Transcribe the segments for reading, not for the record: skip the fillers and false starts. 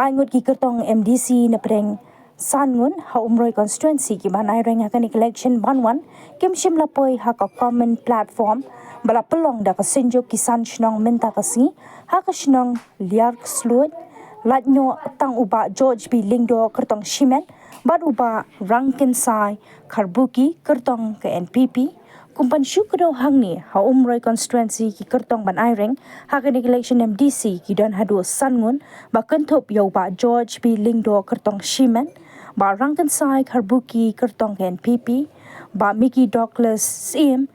Aingut ki kertong MDC na preng Sangun ha umroi constituency ki banai reng hakani election banwan kim shim lapoi ha ka common platform bala pelong da ka senjo kisan shnong menta kasi ha ka shnong liar slut latnyo tang uba George B Lingdo kertong shimen bad uba rangkin sai karbuki kertong ke NPP kumpan syukro hangni ha umroi constituency ki kertong banai reng hakani election MDC ki don hadu Sangun ba kentup yo ba George B Lingdo kertong shimen ba Rangkan Sai Karbuki kertong ke NPP, ba Mickey Douglas Sim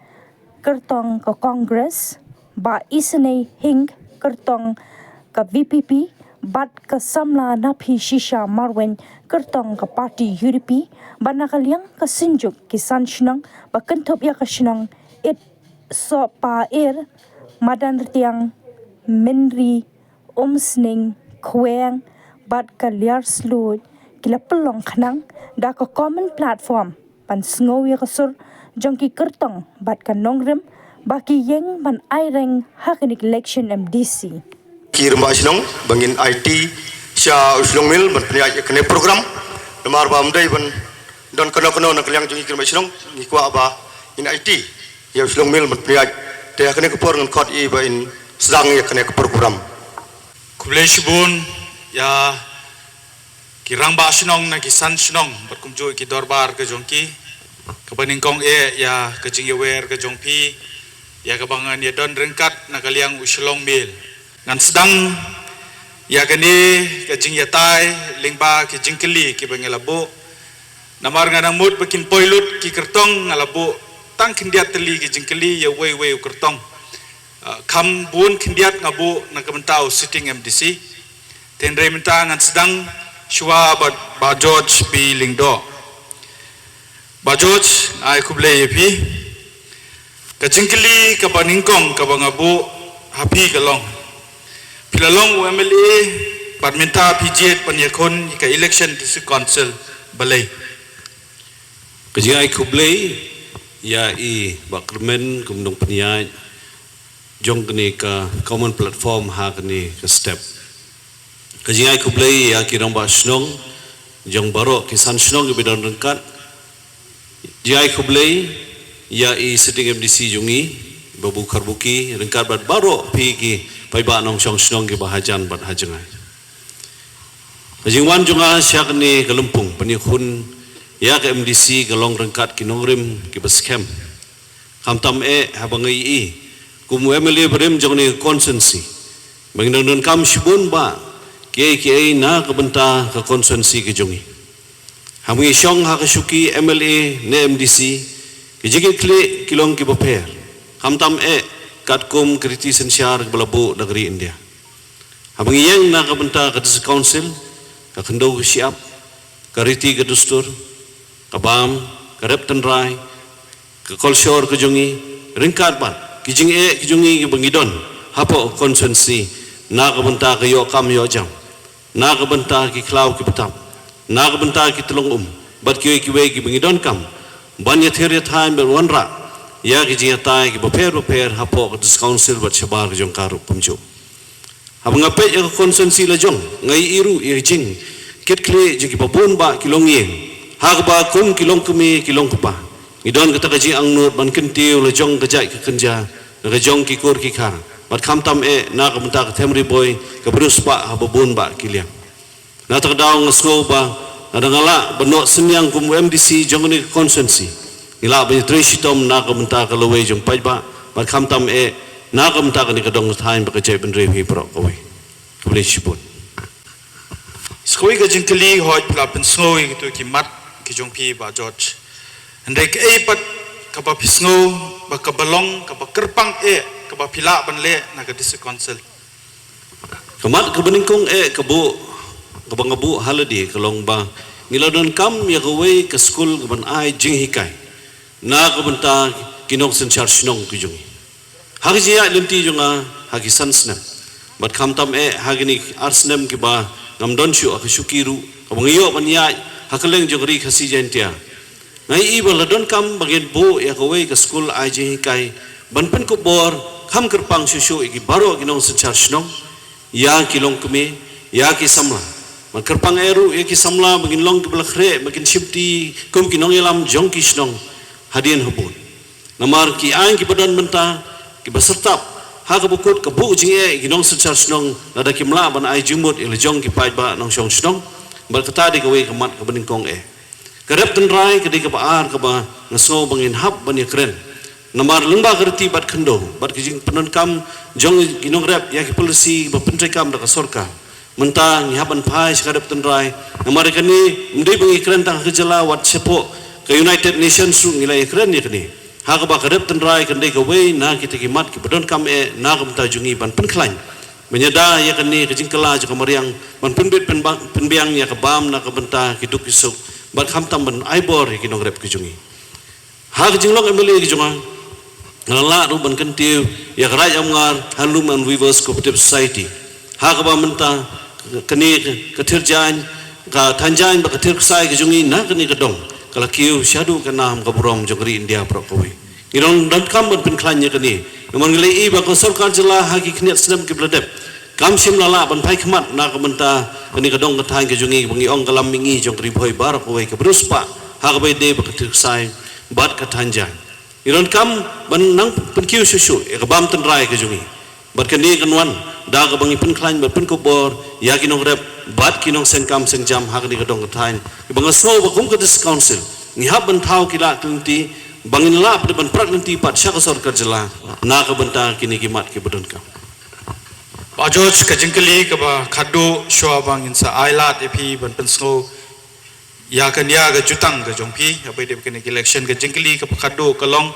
kertong ke Congress, ba Isene Hing kertong ke VPP, bat ke Samla Napi Shisha Marwen kertong ke Parti UDP, ba nakaliang ke Sinjuk Kisan Shnong, ba kentup ya ke Shnong it so pa madan retiang Menri Umsning Kueng bat ke liar slut kila pelong khanang da ka common platform pan sngow ya kasur jongki kertong bat ka nongrim baki yeng ban aireng hakanik election MDC kirma sinong bangin IT sya uslong mil ban pria kene program lemar ba mdai ban don kono nak liang jongi kirma sinong ni kwa ba in IT ya uslong mil ban pria te kene ke por ngon kot I ba in sedang ya kene ke program kubleshbun ya kirang ba sinong na kisan sinong bat kumjo ki dorbar ke jongki kabaning kong ya ke jingyewer ke jongpi ya kabangan ya don rengkat na kaliang uslong mil ngan sedang ya kani ke jingyatai lingba ke jingkeli ki bangelabu namar nganamut bekin poilut ki kertong ngalabu tang kindiat teli ki jingkeli ya wei kertong kam bun kindiat ngabu na kementau sitting MDC tenre minta ngan sedang Shua ba George B Lingdo ba George ai kuble yepi kajingkeli ka baningkong ka bangabu happy galong pilalong UMLA badminta PJ panyakon ka election district council balai kajing ai kuble ya I bakrmen kumdong panyai jong kini ka common platform ha kini ka step kajing ai kublai ya kirong ba snong jong baro kisan snong ke bidon rengkat jai kublai ya I sitting MDC jungi babu karbuki rengkat bat baro pigi pai ba nong song snong ke bahajan bat hajangai kajing wan junga syak ni kelempung penikhun ya ke MDC galong rengkat kinongrim ke baskem kamtam habangai I kumu MLA berem jong ni konsensi bangin kam shibun ba kiai na kebenta ke konsensi ke jongi hamungi syong ha kesuki MLA ne MDC ke jigi klik kilong ki beper kamtam katkum kriti sensyar belabu negeri India hamungi yang na kebenta ke district council ke kendau ke siap ke riti ke dustur ke bam ke repten rai ke kolsyor ke jongi ringkat ban ki jongi ke bengidon hapo konsensi na kebenta ke yo kam yo jam na kebenta ki klau ki betam na kebenta ki telung bat ki we ki bengidon kam ban ya theria time ber wanra ya ki jia tai ki beper hapo ke council bat shabar ki jong karu pumjo hab ngape ya konsensi la jong ngai iru ye jing ket kle je ki babun ba ki long yeng ha ba kum ki long kumi ki long kupa idon kata ka ji ang nur ban kentiu la jong ka jai ki kenja ka jong ki kur ki khar bat kamtam na kebenta ke temri boy ke berus ba hababun ba kiliang na takdaw ngasgo ba ada ngala benok senyang kum MDC jong ni konsensi ila ba tresitom na kebenta ke lewe jong pai ba bat kamtam na kebenta ke ni kadong time ba ke jai benre hi pro kowe kable shibun skoi ka jingkeli hoj pla pen snoi tu ki mat ki jong pi ba George ndek pat ka ba pisngo ba ka balong ka ba kerpang kaba pila banle na ke district council kamat kebeningkong kebu kebangabu haladi kalong ba ngiladon kam ya kowe ke school keban ai jing hikai na kebenta kinong senchar snong kujung hagi jia lenti junga hagi sansnam bat kamtam hagini arsnam ke ba ngamdon shu akisukiru kabangiyo panya hakeleng jongri khasi jentia ngai ibal ladon kam bagen bo ya kowe ke school ai jing hikai banpen ko bor kham kerpang susu iki baro kinong senchar snong ya kilong keme ya ki samla Kerpang eru ki samla bagin long ki belakre bagin shipti kum ki nong yalam jong ki snong hadian hubun namar ki aing ki badan benta ki besertap ha ka bukut ka bu jing ki nong sencar snong ada ki mla ban ai jumut ile jong ki pai ba nong shong snong bar kata di kawe kamat ka baning kong karep ten rai ka di ka baar ka ba ngaso bangin hab ban kren namar lengba kerti bat kendo bat ki jing penon kam jong ki nong rep ya ki polisi ba pentrai kam da ka sorka mentang ngihaban pai sekarang tenrai namar kini mendai bengi keren tang kejala wat sepo ke United Nations su ngilai keren ni kini ha ka ba kadap tenrai kendai ka wei na kita kimat ki bedon kam na ka mta jungi ban penklain menyada ya kini kejing kela ju kamariang ban penbit penbiang ya ka bam na ka benta ki duk isuk bat kham tam ban aibor ki nong rep ki jungi ha kejing lok emeli ki junga ngala ru ban kentiu ya keraj amngar halum and weavers cooperative society ha ka ba menta kini ketirjan ka tanjan ba ketir sai ke jungi na kini kedong kala kiu syadu ka nam ka burom jogri India prokowi irong dan kam ben klanya kini nomor ngilai ba ko sarkar jela ha ki kniat sedam ki bladep kam sim lala ban pai khmat na ka menta kini kedong ka thang ke jungi bangi ong kalam mingi jogri bhoi bar kowi ka bruspa ha ka bai de ba ketir sai bat ka tanjan irong kam ban nang pen kiu susu e ka bam ten rai ke jungi bat kini kanwan da ka bangi penklain bat pen kubor ya kinong rep bat kinong sengkam sengjam hak ni kadong katain bang so ba kum ka dis council ni hab ban thau kila tunti bangin la pada ban prak nanti pat syak sor kerjala na ka benta kini kimat ki bedon kam Bajoj ka jingkali ka ba khado shwa bang insa ailat epi ban pensno ya kan ya ga jutang ga jongpi abai de kene election ka jingkali ka khado kalong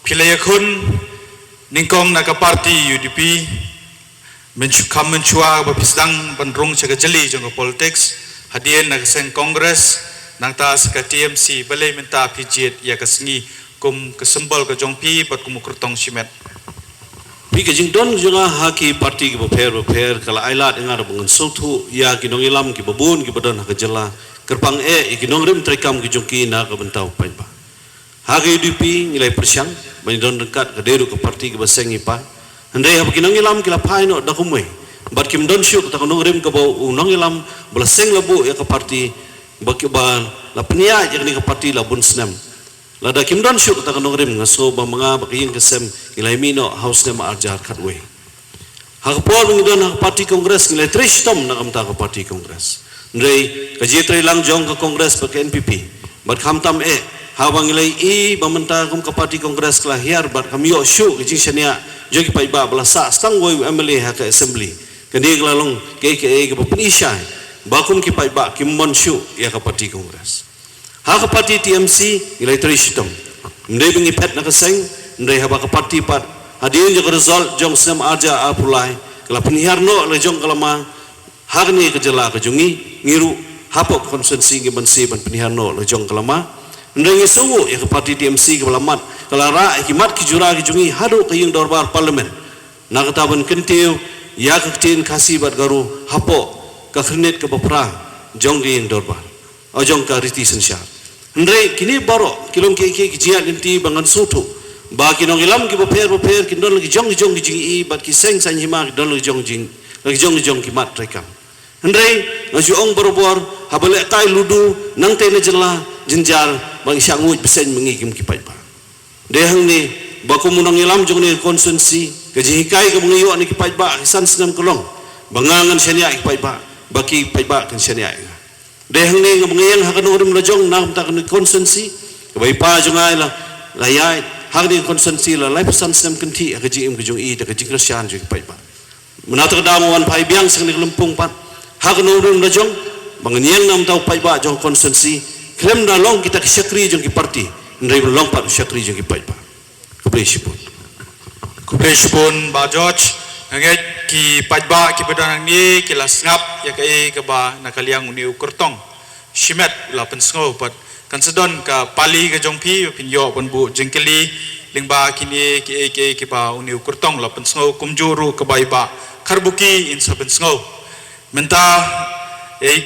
philaya khun ningkong na ka party UDP menchua ba pisdang bandrong chaga jeli jong politics hadian na seng congress nang tas ka TMC balai menta pijet ya kasngi kum kesembal ka jongpi bat kum kurtong simet pi ke jing don jonga haki party ki beper kala ailat engar bangun sotu ya ki nong ilam ki babun ki badan ka jela kerpang ki nong rim trekam ki jongki na ka bentau pai ba haki UDP nilai persyang bani don dekat ka deru ka party ki basengi pa andai hab kinong ilam kila pai no da kumwe bat kim don syuk ta nong rim ka bau unong ilam belaseng labu ya ka party baki ba la pnia ya ni ka party la bun snem la da kim don syuk ta nong rim ngaso ba mga bakiyin kesem ilai mino house nem arjar khatwe ha ka por ngi don ha party congress nilai tristom na kam ta ka party congress ndrei ka jetre lang jong ka congress pa ka NPP bat kham tam hawang ilai bamenta kum ka party congress kla hiar bat kamyo shu ki jisania jogi pai ba bala sa stang woi MLA ha ka assembly kani glalong ke ke penisha bakum ki pai ba ki mon shu ya ka party congress ha ka party TMC ilai tristom ndai bingi pet na ka seng ndai ha ba ka party pat hadin jo result jong sem arja apulai kala penihar no le jong kalama harni ka jela ka jungi ngiru hapok konsensi ngi bansi ban penihar no le jong kalama ndai ngesu ya ka party TMC ka balamat kala ra himat ki jura ki jungi hadu ka yung dorbar parlimen na kataban kentiu ya ka tin kasi bat garu hapo ka khnet ka bapra jong ki yung dorbar o jong ka riti sensyar ndai kini baro kilong ki jiat linti bangan sutu ba kinong ilam ki baper ki don lagi jong ki jingi bat ki seng san hima ki don lagi jong ki mat rekam ndai ngaju ong boro-bor habale tai ludu nang te na jela jinjar bang syanguj besen mengikim ki pai ba dehang ni baku munang ilam jong ni konsensi kejihikai ke mengiyo ni ki pai ba san senam kolong bangangan syania ki pai ba baki pai ba kan syania dehang ni ngengeng hakan urim lajong nam tak ni konsensi bai pa jong ai la layai hak ni konsensi la lai san senam kenti ke jim ke jong da ke jing krasian jong pai ba menata damu wan pai biang sing ni lempung pat hakan urim lajong banganyang nam tau pai ba jong konsensi krem na long kita ki syakri jong ki party ndai long pat syakri jong ki pai ba kubleshpun bajoj nget ki pajba ki bedanang ni ki lasngap ya kai ka ba nakaliang uni ukurtong shimet la pensngo pat kan sedon ka pali ka jongpi pinyo pon bu jengkeli lingba kini ki ba uni ukurtong la pensngo kumjuru ka baiba karbuki in sa pensngo menta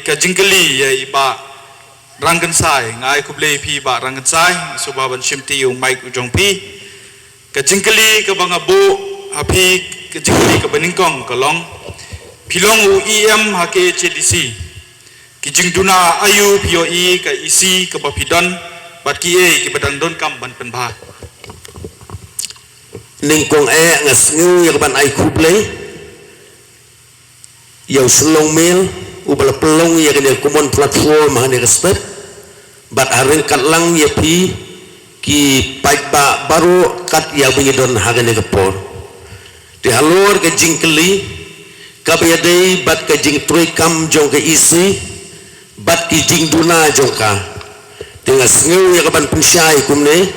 ka jengkeli ya iba rangkan sai ngai kublei pi ba rangkan sai subaban shimti yung mic jongpi ka jingkali ka banga bu api ka jingkali ka beningkong kalong pilong UEM hake CDC kijing duna ayu POE ka isi ka papidon bat ki e ki badang don kam ban penba ningkong ngas ngu ya ban ai kublai ya Uslong Mill ubala pelong ya kene common platform hane step bat aren katlang ya pi ki paiba baru kat ya bingidon hagane kapor di halor ke jingkeli kabayadai bat ke jing troi kam jong ke isi bat ki jing duna jong ka dengan sengew ya kaban pensyai kumne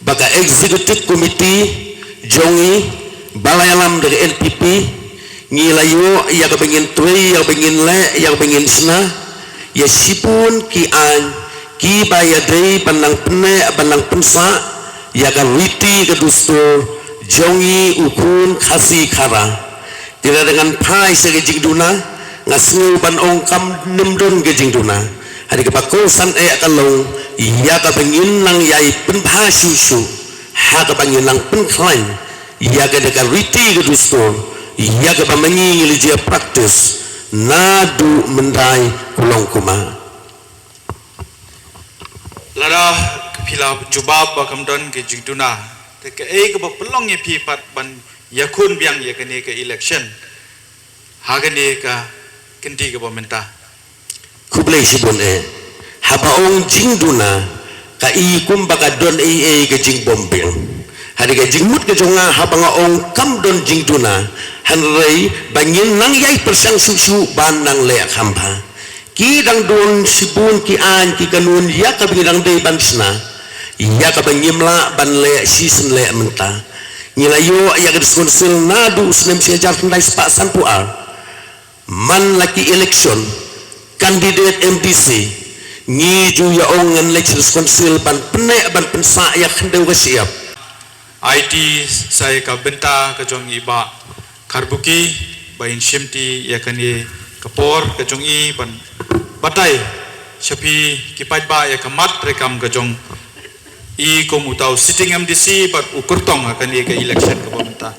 baka executive committee jongi balai alam dari NPP ngilayo ya kabengin troi ya kabengin le ya kabengin sna ya sipun ki an ki bayadai pandang pene pandang pensa ya kan witi kedustur jongi ukun khasi khara tidak dengan pai sege jing duna ngasngu ban ong kam nemdon ge jing duna hari ke pakosan kalong ya ka bangin nang yai pen pha su ha ka bangin nang pen klain ya ka de riti kedustur ya ka bamangi ngili dia praktis nadu mendai kulong kuma lara pila jubab bakam don ke jingduna te ke e ke pelong ye pi pat ban yakun biang ye kene ke election hagane ka kendi ke pementa kublai sibon habaong jingduna ka i kum baka don ke jing bombing hari ke jingmut ke jonga habanga ong kam don jingduna hanrei bangin nang yai persang susu ban nang le khamba ki dang don sibun ki an ki kanun ya ka bingidang dei bansna ya ka bangimla ban le season le menta ngilayo ya ka diskonsil nadu snem sejar tendai spak sanpual man laki election candidate MDC ngi ju ya ongan le diskonsil ban pene ban pensa ya khendau ka siap IT saya ka benta ka jong iba karbuki bain shimti ya kani kapor ka jong i ban batai shapi kipat ba ya kamat rekam ka jong i ko mutau sitting MDC bat ukurtong akan dia ke election ke pementa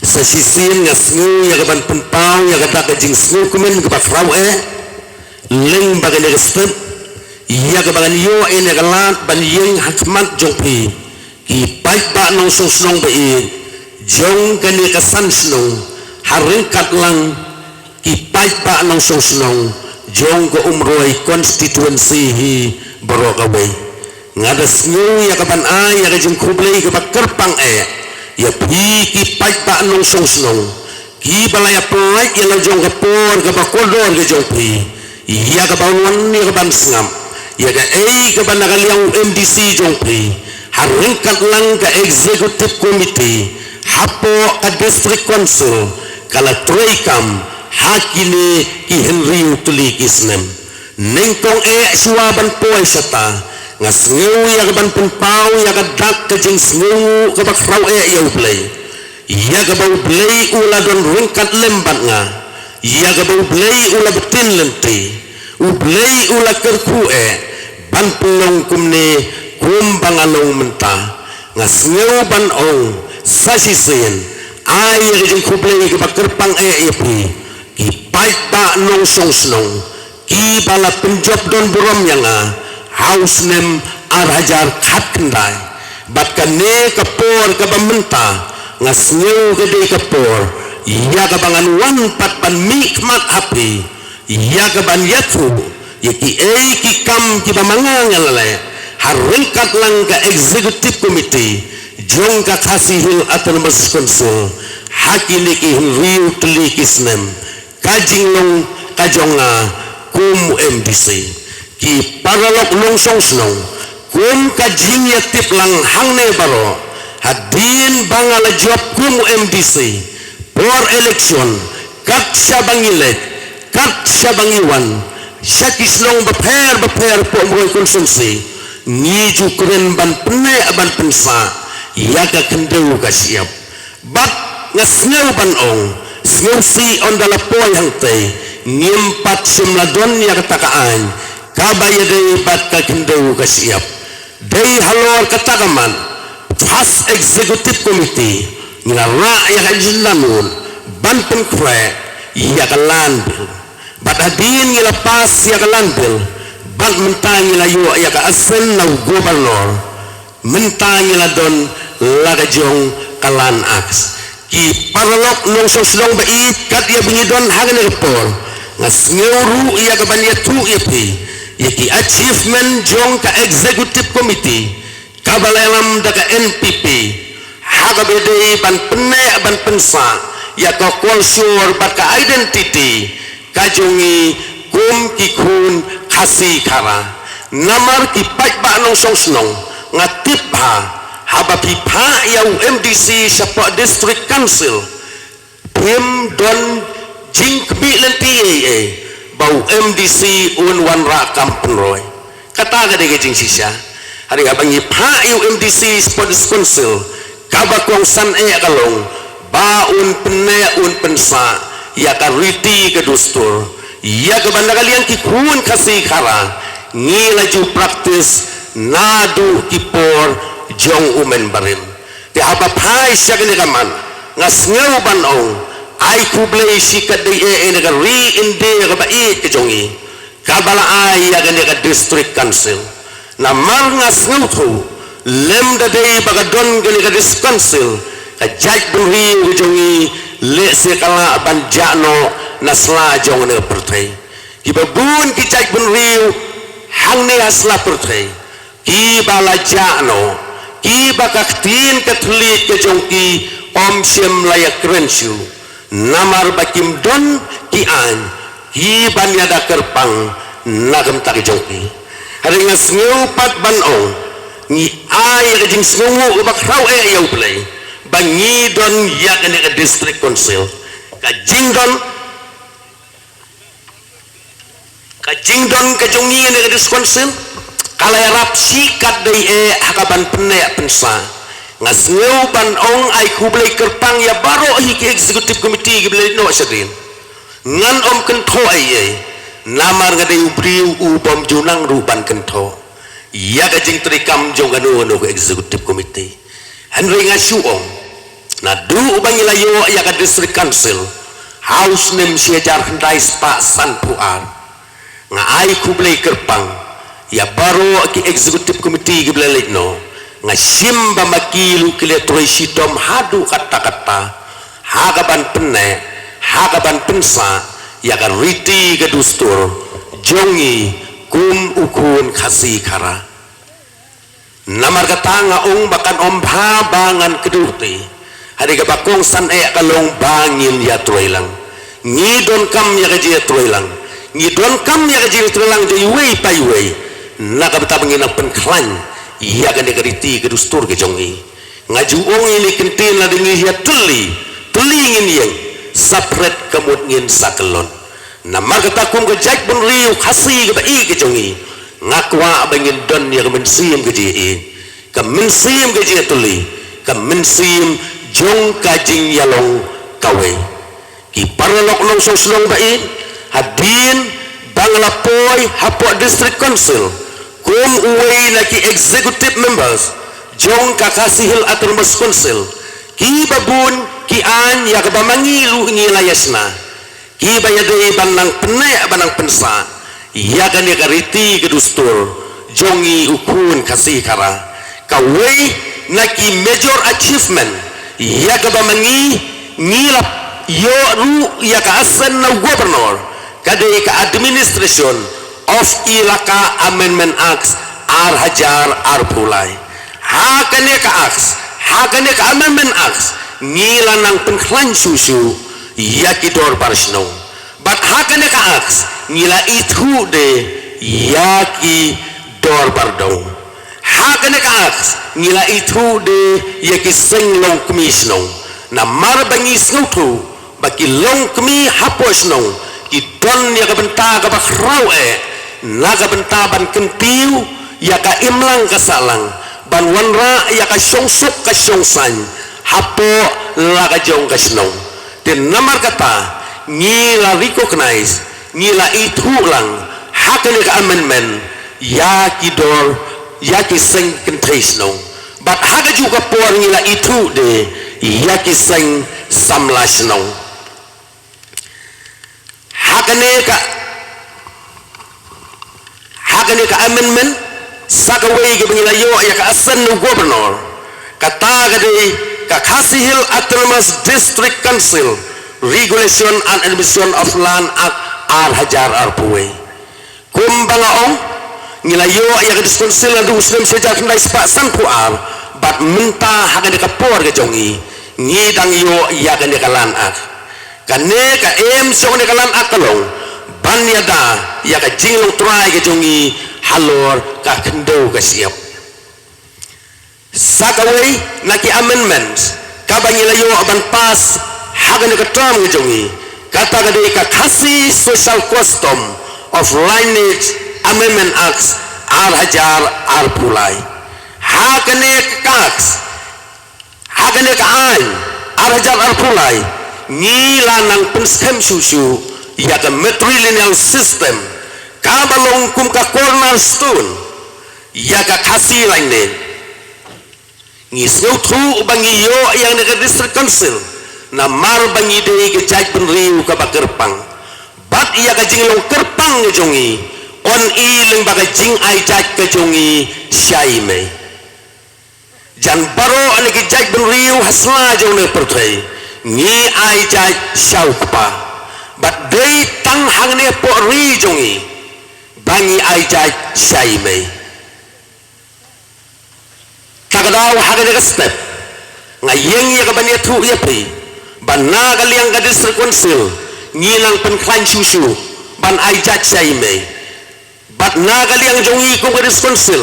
sa sisin ngasngu ya ban penpau ya kata ka jing snu kumen ka bakrau leng bagan ya step ya ka bagan yo ene galat ban yeng hakmat jongpi ki pai ba nong song snong ba jong kan ka san snong haring katlang ki pai ba nong song snong jong ko umroi constituency hi borokawai ngada sngu ya kapan ya ka jing kublai ka bakerpang ya pi ki pai ba nong song snong ki balaya plai ya la jong ka por ka bakodor ka jong pi ya ka bangun ya ka ban sngam ya ka ka ban nakaliang MDC jong pi haring katlang ka executive committee hapo ka district council kala troikam hakini ki Henry utuli kisnem nengkong suaban poy sata ngasngew ya ban penpau ya dak ka jing sngew ka bakrau ya ublay ya ka bau blay ula don ringkat lembat nga ya ka bau blay ula betin lenti ublay ula kerku ban pelong kumne kumbang along menta ngasngew ban ong sasisin ay ka jing kublay ka bakerpang pri ki pait ba nong song snong ki bala penjob don burom yang haus nem arhajar khat kendai bat kane kapor ka bamenta ngasngew gede kapor ya ka bangan wan pat ban mikmat hapi ya ka ban yatu ya ki ki kam ki bamanga ngalale haringkat lang ka executive committee jong ka khasihil autonomous council hakini ki riu tuli kisnem kajing long kajonga kum MDC ki paralok long song snong kum kajing ya tip lang hangne baro hadin bangala job kum MDC for election kat syabangilek kat syabangiwan syakislong beper po moy konsumsi ngiju keren ban pene ban pensa ya ka kendeu ka siap bat ngasngew ban ong si on dala poy hangte ngimpat simladon ya katakaan kabayade bat ka kendeu ka siap dei halor katakaman has executive committee ngara ya kajilamun ban penkre ya kalan Badadin ngila pas ya ka landil bag mentang ngila yo ya ka asen na gobernador mentang ngila don laga jong kalan aks ki paralok nong soslong bai kat ya bingidon hagan repor ngas ngeuru ya ka banya tu ipi ya ki achievement jong ka executive committee kabalelam daga NPP haga bede ban penne ban pensa ya ka kultur bat ka identity kajongi kum kikun khasi khara namar ki pai ba nong soslong ngatip ha haba pipa ya MDC siapa district council pim don jingkbi lenti bau MDC un ra kampenroy kata ga de jing sisa hari abangi pa ya MDC siapa district council kabakong san kalong baun pene un pensa ya ka riti ke dustur ya ke banda kalian kikun kasih khara ngilaju praktis nadu kipor jong umen barin ti haba pai syagani kaman ngas ngeu ban ong ai kublei sikat de nega ri inde ka bai ke jongi kabala ai ya gane ka district council na mar ngas ngeu thu lem da de bagadon gane ka district council ka jaj buri ke jongi le se kala ban jano nasla jong ne pertai ki babun ki jaj buri hang ne asla pertai ki bala jano ki bakaktin katlik ke jongki om siem layak krensu namar bakim don ki an ki banyada kerpang nagam tak jongki hari ngas pat ban ong ni ay kajing sngu bak raw yau play bangi don yak ne district council kajing don kajongi ne district council kalai rap sikat dai hakaban pene pensa ngas ngeu ban ong ai kublai kerpang ya baro hi ke executive committee giblai no sadin ngan om kentho ai namar ngadai ubriu ubom junang ruban kentho ya gajing trikam jong anu no executive committee henry ngasu ong na du ubang ilayo ya ka district council house name siejar hendai pak san puar nga ai kublai kerpang ya baru ki executive committee giblalik no ngasim bamakilu kile troisitom hadu kata-kata hagaban penne hagaban pensa ya kan riti ke dustur jongi kum ukun khasi khara namar kata nga ong bakan om bangan keduti hari ka bakong san kalong bangin ya troilang ngidon kam ya ka ji troilang ngidon kam ya ka ji troilang jo wei pai wei naga betabangin ang penklan iya kan negariti ke dustur ke jongi ngaju ong ini kentin la dengi ya teli ngin yang sapret kemut ngin sakelon namar katakum ke jaj pun riu khasi ke bai ke jongi ngakwa bangin don ya kemensim ke ji kemensim ke ji teli kemensim jong kajing yalong kawe ki paralok nong soslong bai hadin banglapoi hapok district council kum uway lagi executive members jong kakasihil autonomous council ki babun ki an ya kabamangilu ngilayasna ki bayadai banang pene banang pensa ya kan ya kariti kedustur jongi ukun kasih kara kawai naki major achievement ya kabamangi ngilap yo ru ya ka asen na gubernur kadai ka administration of ilaka amendment acts ar hajar ar pulai hakane ka acts hakane ka amendment acts ngila nang penklan susu yakidor barsno but hakane ka acts ngila itu de yaki dor bardong hakane ka acts ngila itu de yaki senglong komisno na marbangi snautu baki long kemi haposno idon ya kabenta ka bakrau naga benta ban kentiu ya ka imlang kasalang ban wanra ya ka syongsuk ka syongsan hapo laga jong ka snong den namar kata ngila recognize ngila itu lang hakane ka amendment ya kidor ya ki seng kentraisno bat haga juga por ngila itu de ya ki seng samlasno hakane ka hagan ka amendment sakaway ka bangilayo ya ka asan no governor kata gadi ka Khasi Hill Autonomous District Council Regulation and Admission of Land Act R1000 RPW kumbangaong ngilayo ya ka diskonsil na Muslim sejak nai sepak sanpuar bat menta hagan ka por ka jongi ngidang yo ya ka lan ak kane ka em song ka lan ak kalong banyada ya ka jinglong try ka jongi halor ka kendo ka siap sakaway naki amendments kabangilayo aban pas hagan ka term ka jongi kata ka ka Khasi Social Custom of Lineage Amendment Acts R1000 RPW hakane kaks hakane ka an R1000 RPW ngila nang penskem susu ya ka matrilineal system kabalong kum ka cornerstone ya ka Khasi line ngisau tu bangi yo yang nega district council na mar bangi dei ke jaj penriu ka bakerpang bat ia ka jinglong kerpang ngejongi on ileng baga jing ai jaj ke jongi syai mai jan baro ane ki jaj penriu hasla jong ne pertai ni ai jaj syau kpa bat dei tang hang ne po ri jongi bangi ai jaj syai mai takadaw hagan ka step ngayeng ya ka banya thu ya pri banna kaliang ka district council ngilang penklan susu ban ai jaj syai mai bat na kaliang jongi ko ka district council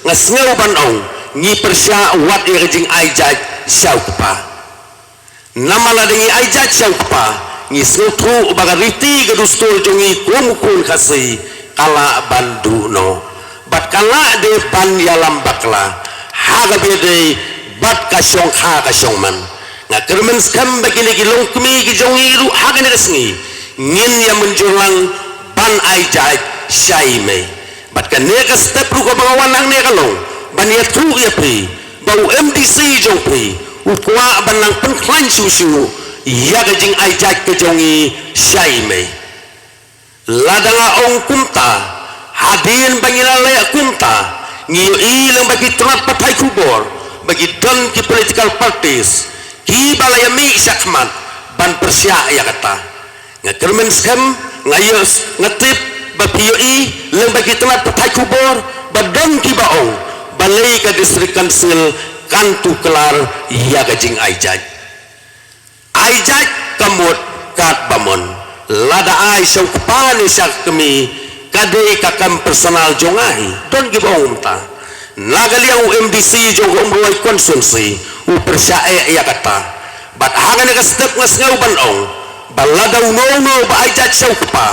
ngasngau ban ong ngi persya wat ya jing ai jaj syau kpa namala dengi ai jaj syau kpa ngi sutru baga riti ka dustur jongi kumkun kasi kala bandu no bat kala de ban yalam bakla haga bede bat ka syong ha ka syong man na kermen skam bagini ki long kumi ki jongi ru haga ne kasngi ngin ya menjulang ban ai jaj syai mai bat ka ne ka step ru ko bangawan nang ne ka long ban ya tu ya pri bau MDC jong pri ukwa banang penklan susu ya ka jing ai jaj ke jongi syai mai ladanga ong kumta hadin bangila le kumta ngiyo ilang bagi terat patai kubor bagi don ki political parties ki balaya mi syakmat ban persya ya kata ngakermen skam ngayos ngatip bapiyo ilang bagi terat patai kubor badon ki baong balai ka district council kantu kelar ya gajing aijaj kamut kat bamon lada ai syau kepani syak kemi kadai kakam personal jongai don gibong ta nagaliang MDC jong umroy konsumsi u persyae ya kata bat hagan ka step ngasngau banong baladaw no ba ai jaj syau kepa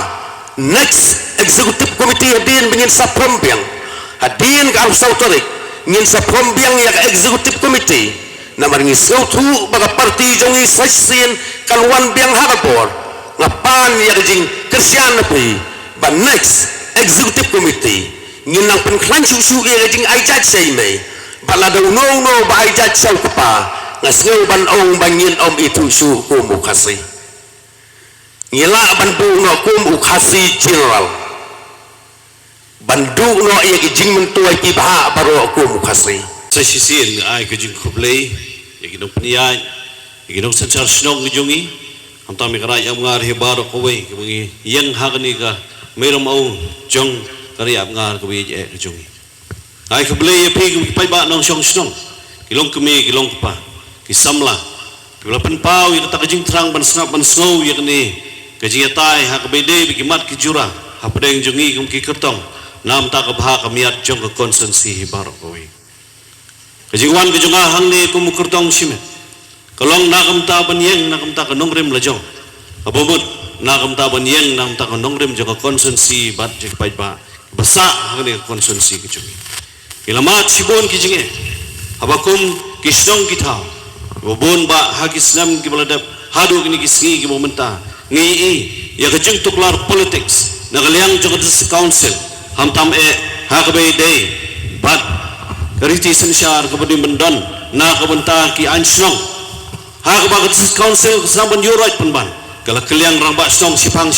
next executive committee hadin bingin sa prombiang hadin ka arus autorik ngin sa prombiang ya ka executive committee na maringi sautu baga parti jongi saisin kalwan biang hagapor ngapan ya kajing kersian napi ba next executive committee ngin nang penklan susu ya kajing ai jaj say mai baladaw no ba ai jaj syau kepa ngasngau ban ong bangin om itu su kumu kasi ngila bandu no kumu kasi general bandu no ya kajing mentuai ki bah baro kumu kasi sa sisin ay kajing kublay yakinong paniyay yakinong sansar sinong kajungi ang tami karay ang nga rihibaro kaway kamangi yang hagani ka mayroong maong jong kariyap nga kaway kajungi ay kublay yapi kumipay ba ng siyong sinong kilong kami kilong pa kisamla kilapan pao yakata kajing terang bansnap bansngaw yakni kajing yatay hakabay bikimat kijura hapadeng jungi kum kikertong nam ta kabha kamiat jong ka konsensi hibaro kaway kajingwan kajungahang ni kumukurtong simet kalong nakamta banyeng nakamta kanongrem lajong abumut nakamta banyeng nakamta kanongrem jong konsensi bat jekpai ba basa hangni konsensi kajungi ilamat sibon kijinge habakum kisnong kitao bubun ba hagisnam kibaladap hadu kini kisngi kimomenta ngi ya kajung tuklar politics nagaliang jong council hamtam hakabay day bat kariti sensyar kepada mendan na kebenta ki ansnong ha kebagat council kesaban yurat penban kala keliang rambak snong sipang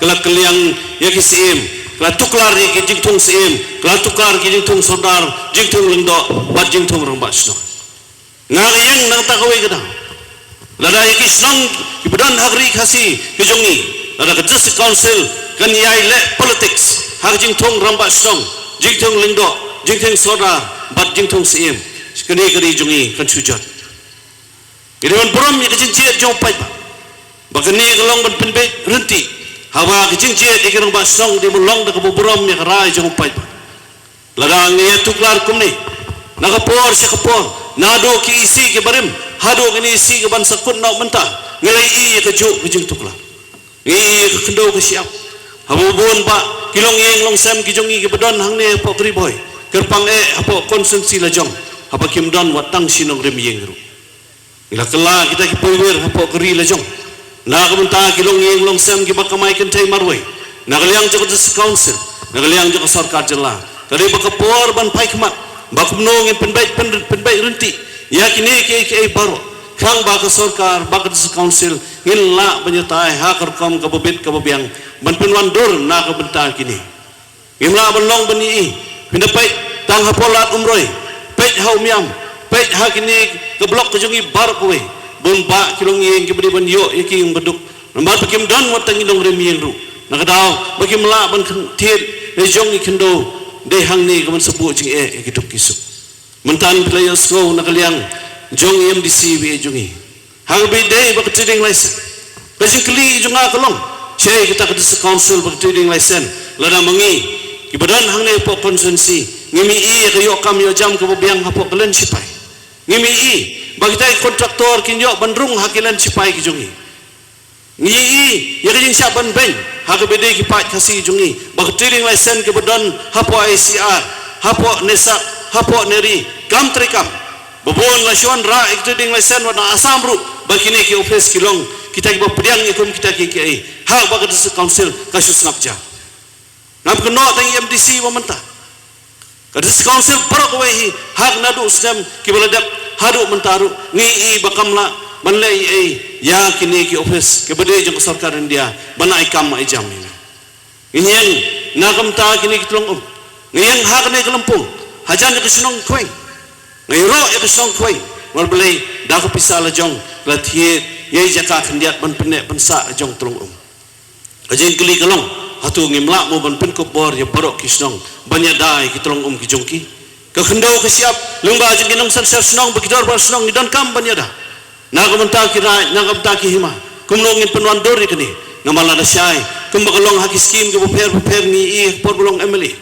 kala keliang ya kisim kala tuklar ni ki jing thong sim kala tuklar ki jing thong sodar jing thong lengdo bat jing thong rang ba snong ngal yang nang ta kawai kada lada ki snong ki badan hagri khasi ki jongi lada ka district council kan yai le politics hag jing thong rang ba snong jing thong lengdo jing thong sodar bat jing thong sim kani kari jongi kan sujat Kiriman puram ya kecing ciat jauh pai ba. Bakani kelong ban penbe renti. Hawa kecing ciat ikirang ba song di mulong da kabu puram ya karai jauh pai ba. Ladang ya tuklar kumni. Nakapor siya kapor. Nado ki isi ki barim. Hado kini isi ki ban sakut nak mentah. Ngelai i ya kejuk kecing tuklar. I kendo ke siap. Hawa buon ba kilong yeng long sem ki jongi ki badon hang ne po kriboy. Kerpang hapo konsensi la jong. Hapa kimdon watang sinong rem yeng ru. Ila kala kita ki poiwer hapo keri lejong na kabenta ki long yeng long sem ki bakamai kentai marwai na kaliang joko dis council na kaliang joko sarkar jela kali bakapor ban pai khmat bakumnong en penbai renti ya kini ke baro khang ba ka sarkar ba ka dis council ngin la banyatai ha kar kam ka bobit ka bobiang ban penwan dor na kabenta kini ngimla banlong bani pindapai tang hapolat umroi pej hau miam pej hakini ke blok ke jongi bar kowe bon ba kilong yeng ke beri ban yo yaki yung beduk nambar pakim don watang indong remi yang ru nakadaw pakim la ban thiet ne jongi kendo de hang ni kaman sebu jing yaki duk kisuk mentan player sko nakaliang jong MDC be jongi hang be de bak trading license kajing kli jonga kalong che kita ke dis council bak trading license lada mangi kibadan hang ne po konsensi ngimi i ke yo kam yo jam ke biang hapo kalen sipai ngimi i bagi tai kontraktor kinyo bandrung hakilan sipai ki jongi ngi i ya ke jing siap ban ben ha ke bede ki pat kasi jongi bagi trading license ke badan hapo ICR hapo nesak hapo neri kam trikam bobon la shon ra trading license wana asam ru bagi ne ki office kilong kita ki pediang ikum kita ki ha bagi council kasus ngapja ngap keno tang MDC mamenta kadis council parok wehi hak nadu sem kibaladap hadu mentaru ni i bakamla banlai ya kini ki office ke bade jang sarkar India bana ikam ma ijam ini yang nagam ta kini kitulong yang hak ne kelampung hajan ke sunong kweng ngairo ke sunong kweng wal belai da ko pisala jong la thie ye jaka khendiat ban pene bansa jong tulong ajeng keli kalong hatu ngimla mo ban pen ko bor ya borok kisnong banyadai kitolong kijongki ke khendo ke siap lungba jeng kinong san snong bekidor bar snong dan kam banyada na ko menta kira na ko menta ki hima kumlong in penwan dori kini ngamala da syai kumbakalong haki skim ke buper ni i por bolong emily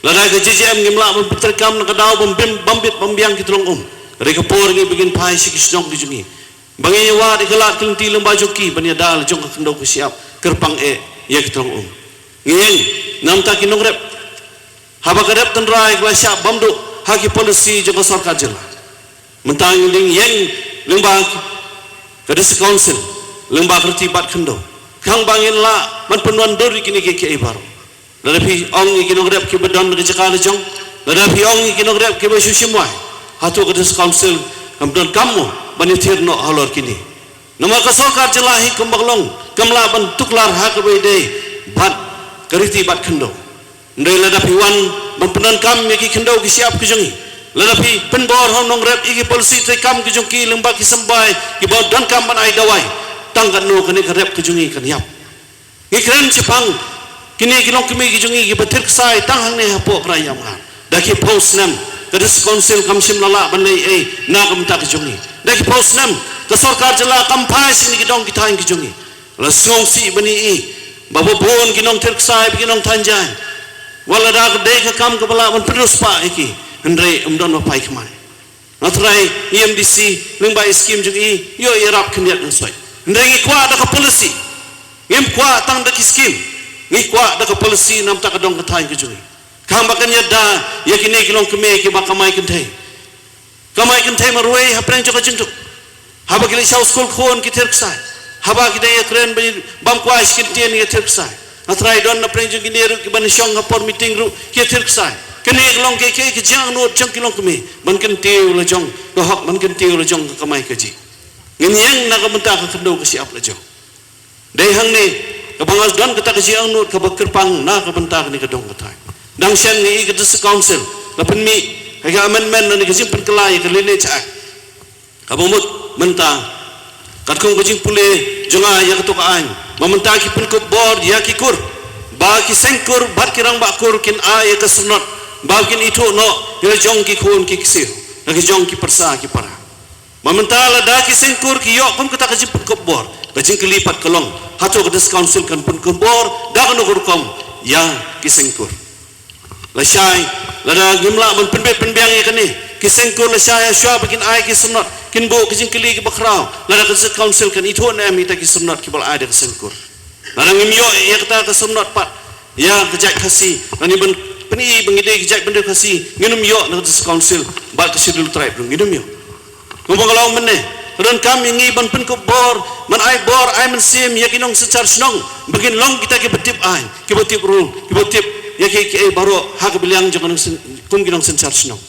ladai ke JJM ngimla ban peter kam na kadaw bambit bambiang kitolong re ke por ngi begin pai si kisnong dijungi bangi wa di kelat kelenti lungba joki banyada jong khendo ke siap kerpang ya kitolong ngien namta kinong rep haba kadep tenrai gua siap bamdu haki polisi jaga sarkar jela mentang ling yang lembang kadis council lembang tertibat kendo kang bangin la man penuan dori kini ke ibar ladapi ong kinong rep ke bedon ke jakala jong ladapi ong kinong rep ke basu simwai hatu kadis council kamdon kamu banitir no halor kini nama ka sarkar jela hi kambaglong kamla ban tuklar hak bede bat kariti bat kendo ndai ladapi wan mempenan kam yaki kendo ki siap ki jongi ladapi penbor hon nong rep iki polisi te kam ki jongki lembak ki sambai ki bod dan kam ban ai dawai tangkan no kani ka rep ki jongi kan yap ngikren chepang kini ki long kimi ki jongi ki batir sai tang hang ne hapo krayam ha daki post nam kadis council kam sim lala banai na kam ta ki jongi daki post nam ka sarkar jela kam phai sini ki dong ki thain ki jongi la song si bani babu bon kinong terksai kinong tanjan wala dak de ka kam ka bala man terus pa iki ndre umdon pa pai kmai natrai EMDC lingba skim jugi yo irap kniat nsoi ndre ngi kwa da ka policy ngim kwa tang da ki skim ngi kwa da ka policy nam ta ka dong ka thain ki jugi kam ba kan yada yakini kilong keme ki ba kamai kintai marwei hapreng joko jingtuk haba kili shaw school khon ki terksai haba kita ya keren bam kuas kintian ya terksai atrai don na prenju gineru ki ban shong hapor meeting ru ki terksai kene long ke jang no jang kilong keme ban ken tiu la jong ko hok ban ken tiu la jong ka mai ka ji ngin yang na ka menta ka kendo ka siap la jong dai hang ne kabangas don kata kesiang nut kabakirpang na kabanta ni kadong katay dang sian ni ke dis council lapan mi haga amendment ni kesim penkelai ke lele cak kabumut mentang katkong kejing pule jonga ya ketukaan mementa ki pen bor ya ki kur ba ki sengkur bat kirang bakur kin a ya kesnot ba kin itu no ya jong ki kun ki kisir lagi jong ki persa ki para mementa la da ki sengkur ki yok pun kata kejing pen bor kejing kelipat kelong hatu ke dis council kan pen bor da kan ukurkom ya ki sengkur la syai la da gimla ban penbe penbiang ya kani ki sengkur la syai syua bikin ai ki snot kin bo kejing keli ki bakrau la da dis council kan itu na mi ta ki snot ki bal ai da ki sengkur Narang imyo ya kata kesemnot pat ya kejak kasih nani ben peni bengide kejak benda kasih nginum yo na dis council bat schedule tribe nginum yo kumpul kalau menne ron kami ngi ban pen ko bor man ai bor ai men sim ya kinong secar snong begin long kita ke betip ai ke betip rule ke betip ya ke baro hak bilang jangan kum kinong secar snong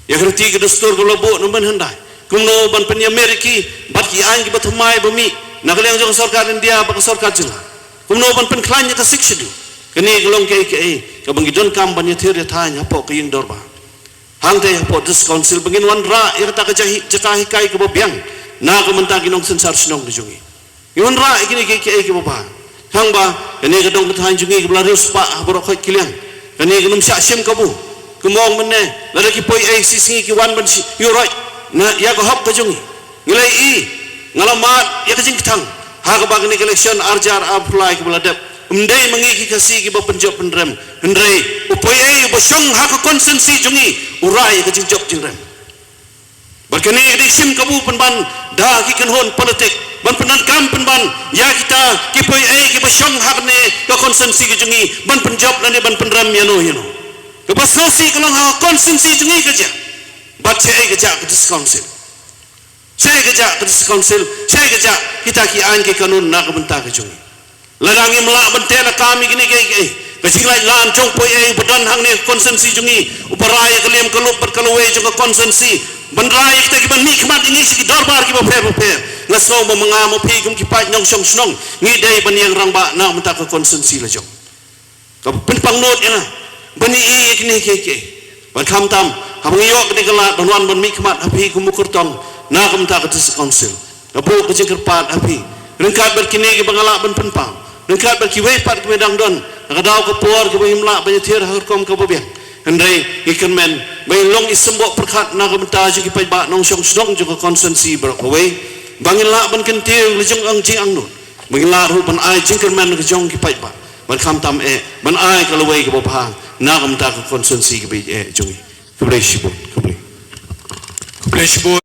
ya kerti ke dastur ko lobo no ben handai kum no ban pen ameriki bat ki ai ke bathmai bumi nakaliang jong sarkar India pak sarkar jela kumno ban pen klanya ka sikshidu kini gelong ke kabangidon kam ban yathir ya thanya po kiying dorba hangte po dis council bangin wan ra ya ta ka jahi jatahi kai ke bobyang na ka menta kinong sensar snong de jungi yon ra ikini ke boba hang ba kini gedong ka jungi ke belarus pa borok khoi kiliang kini gnum sya sim kabu kumong menne la ki poi ai sisingi ki wan ban si yoroi na ya ko hop ka jungi ngilai i ngalamat ya ka jing tang hak bagni election arjar apply ke beladap umdai mengiki kasih ke penjop penrem hendrai upaya bosong hak konsensi jungi urai ke jingjop jingrem berkene di sim kabu penban dah ki kenhon politik ban penan kam penban ya kita ki poya ke bosong hak ne ke konsensi ke jungi ban penjop dan ban penrem yano ke basosi kelong hak konsensi jungi kerja baca kerja ke council saya kerja ke council saya kerja kita ki an ke kanun na ka benta ke jungi ladang imla bentela kami gini ke kecing lai lan jong poi bedan hang ne konsensi jungi uparai kelem kelup perkalwe jong konsensi benrai kita ki ban nikmat ini si darbar ki bape ngaso mengamu pi kum ki pat nyong song snong ngi dai ban yang rang ba na benta ke konsensi la jong ka penpang not ena bani kini ke ban kham tam hang yo ke kala banwan ban nikmat api kumukur tong na kam ta katis council apo kecing kerpat api rengkat berkini ke bangalak ban penpang rengkat berkiwe pat ke medang don nakadau ke puar ke bahimla banyatir harkom ke babiak hendai ikan men bai long isembok perkat na kam ta ji ki pai ba nong song snong jo konsensi berkowe bangila ban kentir lejong ang jing ang no bangila ru ban ai jingker men ke jong ki pai ba ban kham tam ban ai ke lewei ke bapang na kam ta konsensi ke bai jongi keblai shibut keblai Kublai Shibun